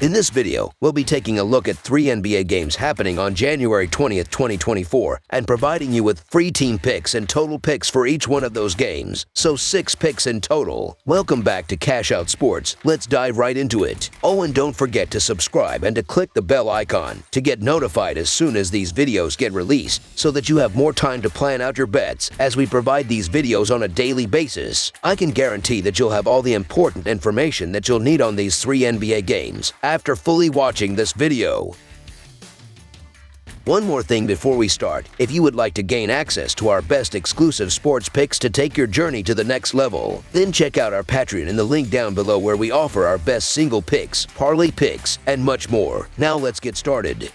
In this video, we'll be taking a look at 3 NBA games happening on January 20th, 2024, and providing you with free team picks and total picks for each one of those games, so 6 picks in total. Welcome back to Cash Out Sports. Let's dive right into it. Oh, and don't forget to subscribe and to click the bell icon to get notified as soon as these videos get released, so that you have more time to plan out your bets as we provide these videos on a daily basis. I can guarantee that you'll have all the important information that you'll need on these 3 NBA games after fully watching this video. One more thing before we start, if you would like to gain access to our best exclusive sports picks to take your journey to the next level, then check out our Patreon in the link down below where we offer our best single picks, parlay picks, and much more. Now let's get started.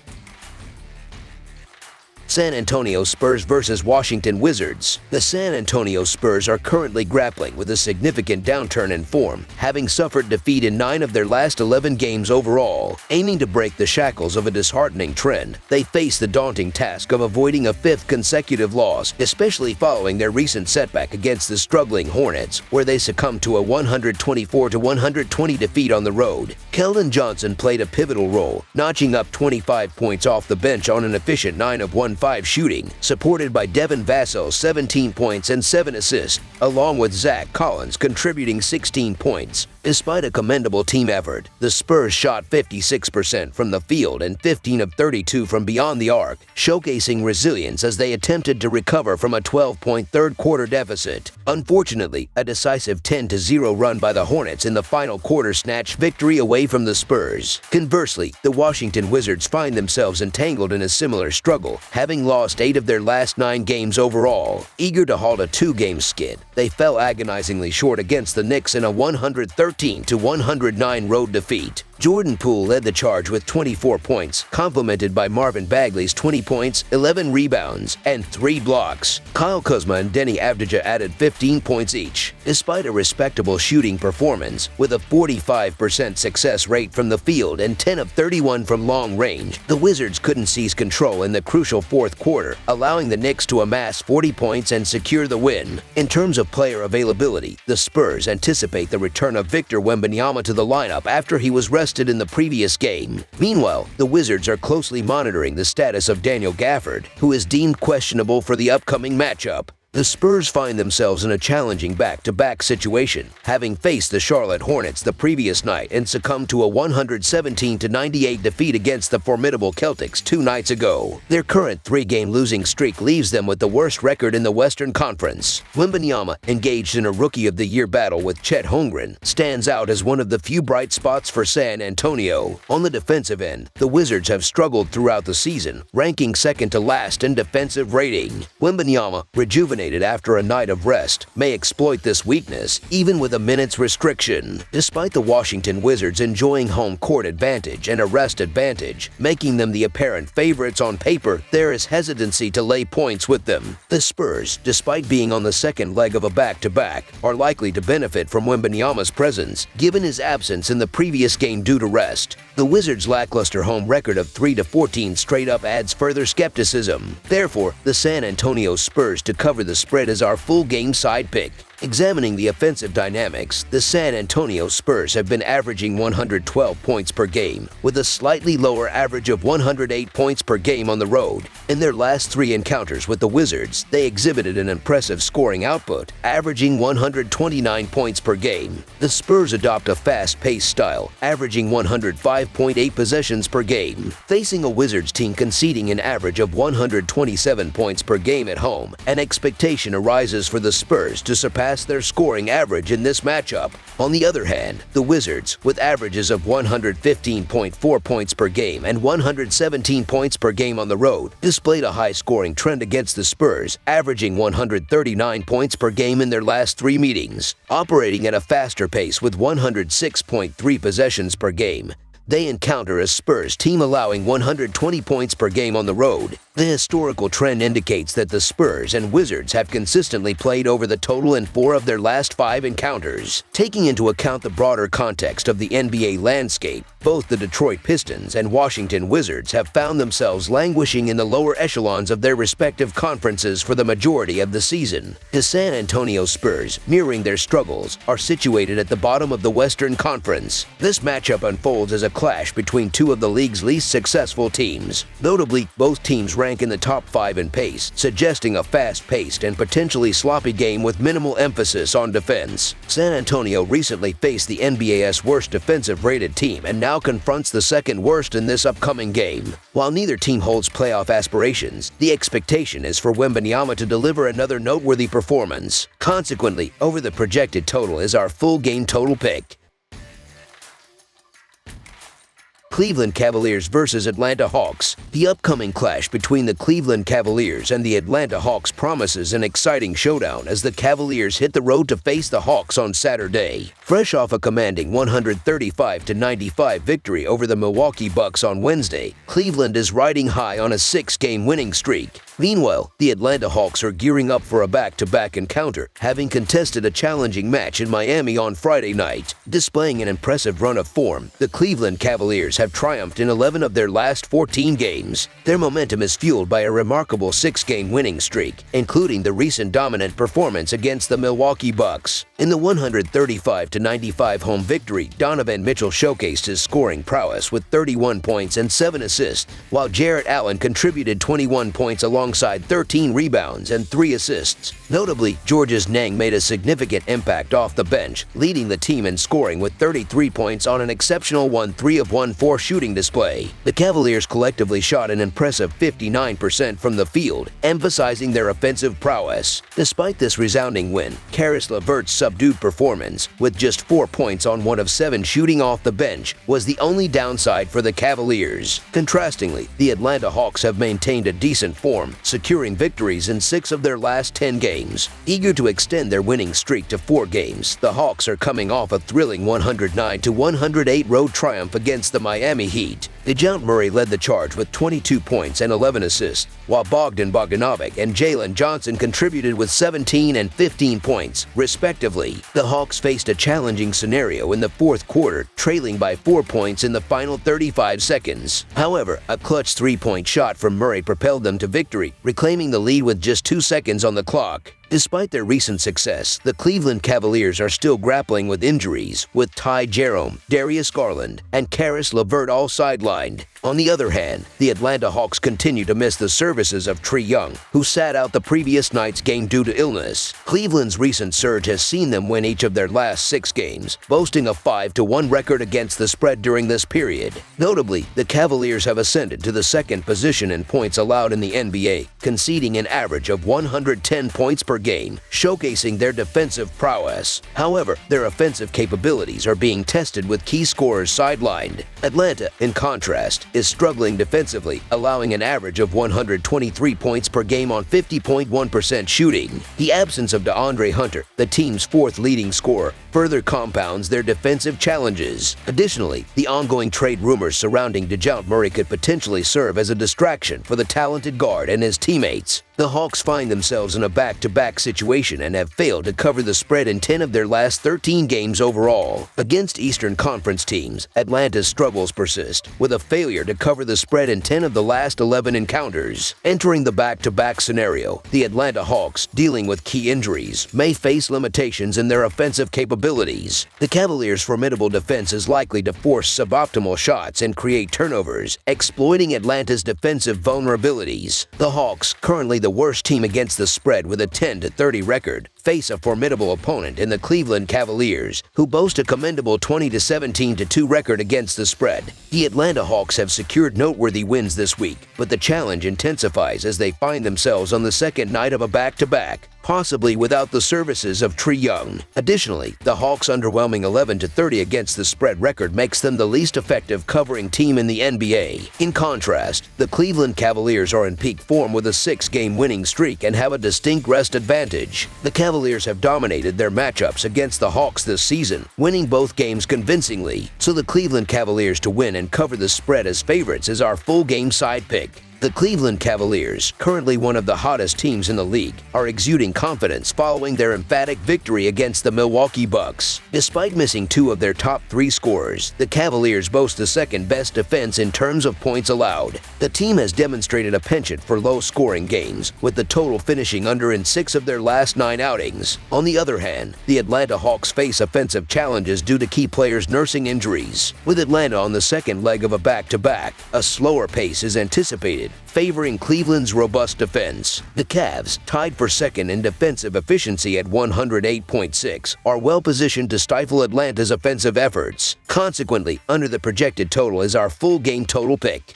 San Antonio Spurs versus Washington Wizards. The San Antonio Spurs are currently grappling with a significant downturn in form, having suffered defeat in 9 of their last 11 games overall. Aiming to break the shackles of a disheartening trend, they face the daunting task of avoiding a 5th consecutive loss, especially following their recent setback against the struggling Hornets, where they succumbed to a 124-120 defeat on the road. Keldon Johnson played a pivotal role, notching up 25 points off the bench on an efficient 9 of 1 5 shooting, supported by Devin Vassell's 17 points and 7 assists, along with Zach Collins contributing 16 points. Despite a commendable team effort, the Spurs shot 56% from the field and 15 of 32 from beyond the arc, showcasing resilience as they attempted to recover from a 12-point third-quarter deficit. Unfortunately, a decisive 10-0 run by the Hornets in the final quarter snatched victory away from the Spurs. Conversely, the Washington Wizards find themselves entangled in a similar struggle, having lost 8 of their last 9 games overall. Eager to halt a 2-game skid, they fell agonizingly short against the Knicks in a 113-109 road defeat. Jordan Poole led the charge with 24 points, complemented by Marvin Bagley's 20 points, 11 rebounds, and 3 blocks. Kyle Kuzma and Denny Avdija added 15 points each. Despite a respectable shooting performance, with a 45% success rate from the field and 10 of 31 from long range, the Wizards couldn't seize control in the crucial fourth quarter, allowing the Knicks to amass 40 points and secure the win. In terms of player availability, the Spurs anticipate the return of Victor Wembanyama to the lineup after he was rested in the previous game. Meanwhile, the Wizards are closely monitoring the status of Daniel Gafford, who is deemed questionable for the upcoming matchup. The Spurs find themselves in a challenging back-to-back situation, having faced the Charlotte Hornets the previous night and succumbed to a 117-98 defeat against the formidable Celtics 2 nights ago. Their current 3-game losing streak leaves them with the worst record in the Western Conference. Wembanyama, engaged in a Rookie of the Year battle with Chet Holmgren, stands out as one of the few bright spots for San Antonio. On the defensive end, the Wizards have struggled throughout the season, ranking second to last in defensive rating. Wembanyama, rejuvenated after a night of rest, may exploit this weakness, even with a minute's restriction. Despite the Washington Wizards enjoying home court advantage and a rest advantage, making them the apparent favorites on paper, there is hesitancy to lay points with them. The Spurs, despite being on the second leg of a back-to-back, are likely to benefit from Wembanyama's presence, given his absence in the previous game due to rest. The Wizards' lackluster home record of 3-14 straight up adds further skepticism. Therefore, the San Antonio Spurs to cover the spread is our full game side pick. Examining the offensive dynamics, the San Antonio Spurs have been averaging 112 points per game, with a slightly lower average of 108 points per game on the road. In their last 3 encounters with the Wizards, they exhibited an impressive scoring output, averaging 129 points per game. The Spurs adopt a fast-paced style, averaging 105.8 possessions per game. Facing a Wizards team conceding an average of 127 points per game at home, an expectation arises for the Spurs to surpass their scoring average in this matchup. On the other hand, the Wizards, with averages of 115.4 points per game and 117 points per game on the road, displayed a high-scoring trend against the Spurs, averaging 139 points per game in their last 3 meetings. Operating at a faster pace with 106.3 possessions per game, they encounter a Spurs team allowing 120 points per game on the road. The historical trend indicates that the Spurs and Wizards have consistently played over the total in 4 of their last 5 encounters. Taking into account the broader context of the NBA landscape, both the Detroit Pistons and Washington Wizards have found themselves languishing in the lower echelons of their respective conferences for the majority of the season. The San Antonio Spurs, mirroring their struggles, are situated at the bottom of the Western Conference. This matchup unfolds as a clash between 2 of the league's least successful teams. Notably, both teams rank in the top 5 in pace, suggesting a fast-paced and potentially sloppy game with minimal emphasis on defense. San Antonio recently faced the NBA's worst defensive-rated team and now confronts the second worst in this upcoming game. While neither team holds playoff aspirations, the expectation is for Wembanyama to deliver another noteworthy performance. Consequently, over the projected total is our full game total pick. Cleveland Cavaliers vs. Atlanta Hawks. The upcoming clash between the Cleveland Cavaliers and the Atlanta Hawks promises an exciting showdown as the Cavaliers hit the road to face the Hawks on Saturday. Fresh off a commanding 135-95 victory over the Milwaukee Bucks on Wednesday, Cleveland is riding high on a 6-game winning streak. Meanwhile, the Atlanta Hawks are gearing up for a back-to-back encounter, having contested a challenging match in Miami on Friday night. Displaying an impressive run of form, the Cleveland Cavaliers have triumphed in 11 of their last 14 games. Their momentum is fueled by a remarkable 6-game winning streak, including the recent dominant performance against the Milwaukee Bucks. In the 135-95 home victory, Donovan Mitchell showcased his scoring prowess with 31 points and 7 assists, while Jarrett Allen contributed 21 points alongside 13 rebounds and 3 assists. Notably, Georgia's Niang made a significant impact off the bench, leading the team in scoring with 33 points on an exceptional 3-of-1-4 shooting display. The Cavaliers collectively shot an impressive 59% from the field, emphasizing their offensive prowess. Despite this resounding win, Caris LeVert's subdued performance, with just 4 points on 1 of 7 shooting off the bench, was the only downside for the Cavaliers. Contrastingly, the Atlanta Hawks have maintained a decent form, securing victories in 6 of their last 10 games. Eager to extend their winning streak to 4 games, the Hawks are coming off a thrilling 109-108 road triumph against the Miami Heat. DeJounte Murray led the charge with 22 points and 11 assists, while Bogdan Bogdanovic and Jalen Johnson contributed with 17 and 15 points, respectively. The Hawks faced a challenging scenario in the fourth quarter, trailing by 4 points in the final 35 seconds. However, a clutch 3-point shot from Murray propelled them to victory, reclaiming the lead with just 2 seconds on the clock. Despite their recent success, the Cleveland Cavaliers are still grappling with injuries, with Ty Jerome, Darius Garland, and Caris LeVert all sidelined. On the other hand, the Atlanta Hawks continue to miss the services of Trae Young, who sat out the previous night's game due to illness. Cleveland's recent surge has seen them win each of their last 6 games, boasting a 5-1 record against the spread during this period. Notably, the Cavaliers have ascended to the 2nd position in points allowed in the NBA, conceding an average of 110 points per game, showcasing their defensive prowess. However, their offensive capabilities are being tested with key scorers sidelined. Atlanta, in contrast, is struggling defensively, allowing an average of 123 points per game on 50.1% shooting. The absence of DeAndre Hunter, the team's 4th leading scorer, further compounds their defensive challenges. Additionally, the ongoing trade rumors surrounding DeJounte Murray could potentially serve as a distraction for the talented guard and his teammates. The Hawks find themselves in a back-to-back situation and have failed to cover the spread in 10 of their last 13 games overall. Against Eastern Conference teams, Atlanta's struggles persist, with a failure to cover the spread in 10 of the last 11 encounters. Entering the back-to-back scenario, the Atlanta Hawks, dealing with key injuries, may face limitations in their offensive capabilities. The Cavaliers' formidable defense is likely to force suboptimal shots and create turnovers, exploiting Atlanta's defensive vulnerabilities. The Hawks, currently the worst team against the spread with a 10-30 record, face a formidable opponent in the Cleveland Cavaliers, who boast a commendable 20-17-2 record against the spread. The Atlanta Hawks have secured noteworthy wins this week, but the challenge intensifies as they find themselves on the 2nd night of a back-to-back, possibly without the services of Trae Young. Additionally, the Hawks' underwhelming 11-30 against the spread record makes them the least effective covering team in the NBA. In contrast, the Cleveland Cavaliers are in peak form with a 6-game winning streak and have a distinct rest advantage. The Cavaliers have dominated their matchups against the Hawks this season, winning both games convincingly, so the Cleveland Cavaliers to win and cover the spread as favorites is our full game side pick. The Cleveland Cavaliers, currently one of the hottest teams in the league, are exuding confidence following their emphatic victory against the Milwaukee Bucks. Despite missing two of their top three scorers, the Cavaliers boast the second-best defense in terms of points allowed. The team has demonstrated a penchant for low-scoring games, with the total finishing under in 6 of their last 9 outings. On the other hand, the Atlanta Hawks face offensive challenges due to key players nursing injuries. With Atlanta on the second leg of a back-to-back, a slower pace is anticipated, favoring Cleveland's robust defense. The Cavs, tied for second in defensive efficiency at 108.6, are well positioned to stifle Atlanta's offensive efforts. Consequently, under the projected total is our full game total pick.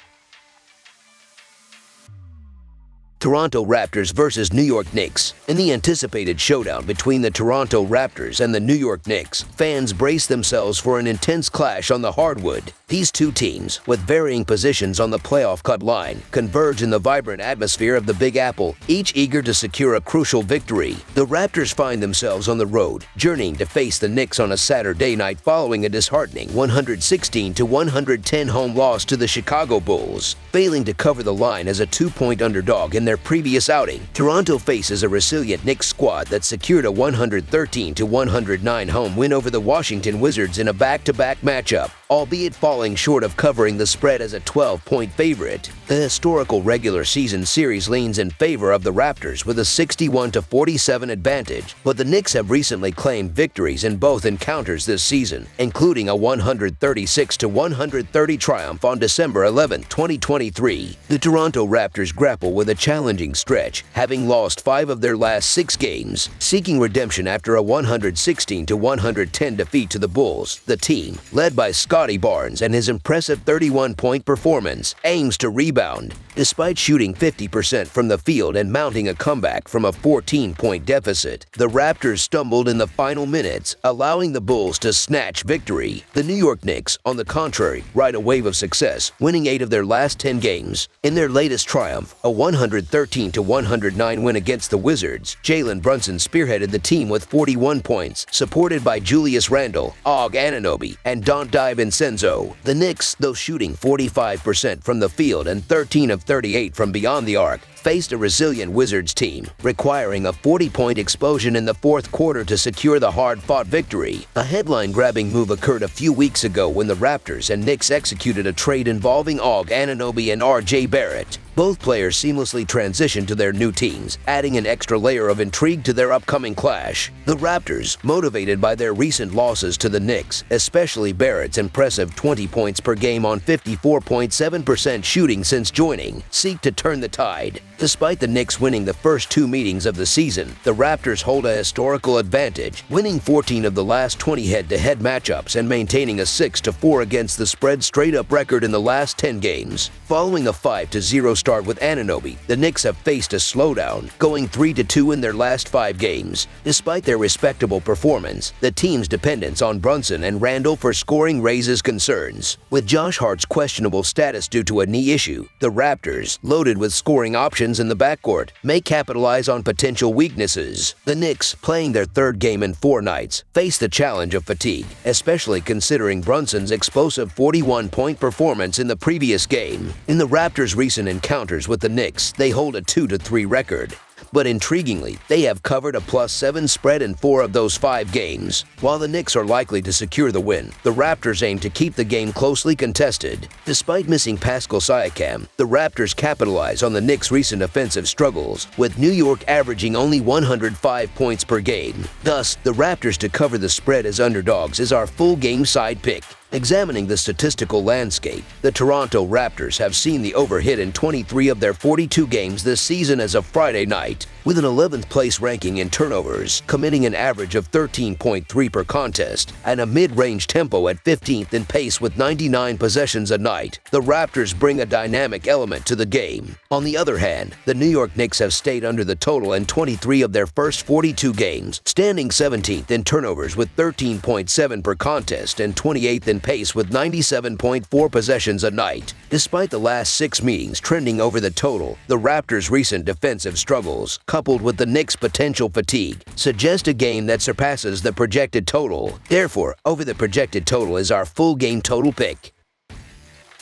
Toronto Raptors versus New York Knicks. In the anticipated showdown between the Toronto Raptors and the New York Knicks, fans brace themselves for an intense clash on the hardwood. These two teams, with varying positions on the playoff cut line, converge in the vibrant atmosphere of the Big Apple, each eager to secure a crucial victory. The Raptors find themselves on the road, journeying to face the Knicks on a Saturday night following a disheartening 116-110 home loss to the Chicago Bulls. Failing to cover the line as a 2-point underdog in their previous outing, Toronto faces a resilient Knicks squad that secured a 113-109 home win over the Washington Wizards in a back-to-back matchup, albeit falling short of covering the spread as a 12-point favorite. The historical regular season series leans in favor of the Raptors with a 61-47 advantage, but the Knicks have recently claimed victories in both encounters this season, including a 136-130 triumph on December 11, 2023. The Toronto Raptors grapple with a challenging stretch, having lost 5 of their last 6 games. Seeking redemption after a 116-110 defeat to the Bulls, the team, led by Scottie Barnes and his impressive 31-point performance, aims to rebound. Despite shooting 50% from the field and mounting a comeback from a 14-point deficit, the Raptors stumbled in the final minutes, allowing the Bulls to snatch victory. The New York Knicks, on the contrary, ride a wave of success, winning 8 of their last 10 games. In their latest triumph, a 113-109 win against the Wizards, Jalen Brunson spearheaded the team with 41 points, supported by Julius Randle, Og Anunoby, and Dante DiVincenzo. The Knicks, though shooting 45% from the field and 13 of 38 from beyond the arc, faced a resilient Wizards team, requiring a 40-point explosion in the fourth quarter to secure the hard-fought victory. A headline-grabbing move occurred a few weeks ago when the Raptors and Knicks executed a trade involving Og Anunoby and R.J. Barrett. Both players seamlessly transitioned to their new teams, adding an extra layer of intrigue to their upcoming clash. The Raptors, motivated by their recent losses to the Knicks, especially Barrett's impressive 20 points per game on 54.7% shooting since joining, seek to turn the tide. Despite the Knicks winning the first 2 meetings of the season, the Raptors hold a historical advantage, winning 14 of the last 20 head-to-head matchups and maintaining a 6-4 against the spread straight-up record in the last 10 games. Following a 5-0 start with Anunoby, the Knicks have faced a slowdown, going 3-2 in their last 5 games. Despite their respectable performance, the team's dependence on Brunson and Randle for scoring raises concerns. With Josh Hart's questionable status due to a knee issue, the Raptors, loaded with scoring options in the backcourt, may capitalize on potential weaknesses. The Knicks, playing their 3rd game in 4 nights, face the challenge of fatigue, especially considering Brunson's explosive 41-point performance in the previous game. In the Raptors' recent encounters with the Knicks, they hold a 2-3 record. But intriguingly, they have covered a +7 spread in 4 of those 5 games. While the Knicks are likely to secure the win, the Raptors aim to keep the game closely contested. Despite missing Pascal Siakam, the Raptors capitalize on the Knicks' recent offensive struggles, with New York averaging only 105 points per game. Thus, the Raptors to cover the spread as underdogs is our full game side pick. Examining the statistical landscape, the Toronto Raptors have seen the over-hit in 23 of their 42 games this season as of Friday night, with an 11th place ranking in turnovers, committing an average of 13.3 per contest, and a mid-range tempo at 15th in pace with 99 possessions a night. The Raptors bring a dynamic element to the game. On the other hand, the New York Knicks have stayed under the total in 23 of their first 42 games, standing 17th in turnovers with 13.7 per contest and 28th in pace with 97.4 possessions a night. Despite the last 6 meetings trending over the total, the Raptors' recent defensive struggles, coupled with the Knicks' potential fatigue, suggest a game that surpasses the projected total. Therefore, over the projected total is our full game total pick.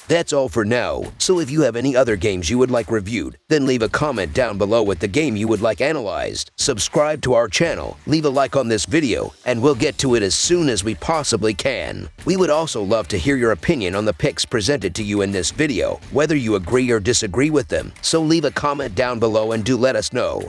That's all for now, so if you have any other games you would like reviewed, then leave a comment down below with the game you would like analyzed. Subscribe to our channel, leave a like on this video, and we'll get to it as soon as we possibly can. We would also love to hear your opinion on the picks presented to you in this video, whether you agree or disagree with them, so leave a comment down below and do let us know.